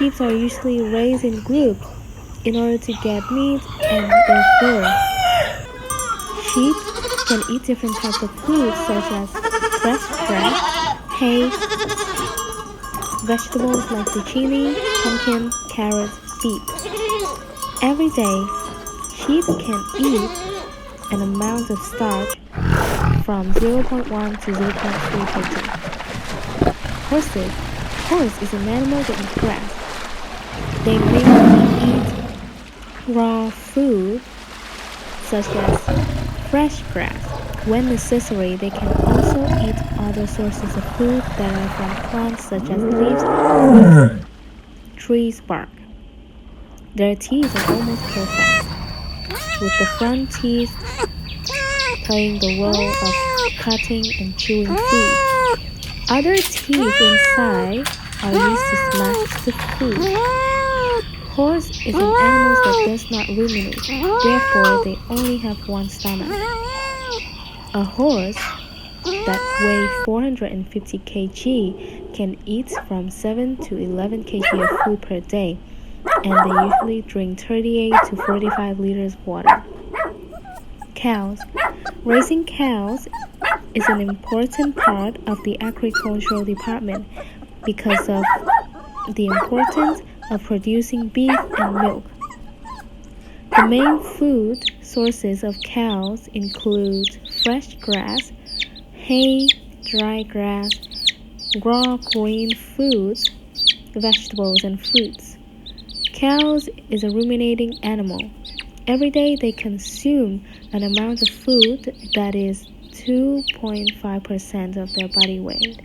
Sheep are usually raised in groups in order to get meat and their fur. Sheep can eat different types of food such as fresh grass, hay, vegetables like zucchini, pumpkin, carrots, beets. Every day, sheep can eat an amount of starch from 0.1 to 0.3 protein. Horses. Horse is an animal that eats grass. They mainly eat raw food such as fresh grass. When necessary, they can also eat other sources of food that are from plants such as leaves, roots, trees, bark. Their teeth are almost perfect, with the front teeth playing the role of cutting and chewing food. Other teeth inside are used to smash the food. Horse is an animal that does not ruminate, therefore they only have one stomach. A horse that weighs 450 kg can eat from 7 to 11 kg of food per day, and they usually drink 38 to 45 liters of water. Cows. Raising cows is an important part of the agricultural department because of the importance of producing beef and milk. The main food sources of cows include fresh grass, hay, dry grass, raw green foods, vegetables, and fruits. Cows is a ruminating animal. Every day they consume an amount of food that is 2.5% of their body weight.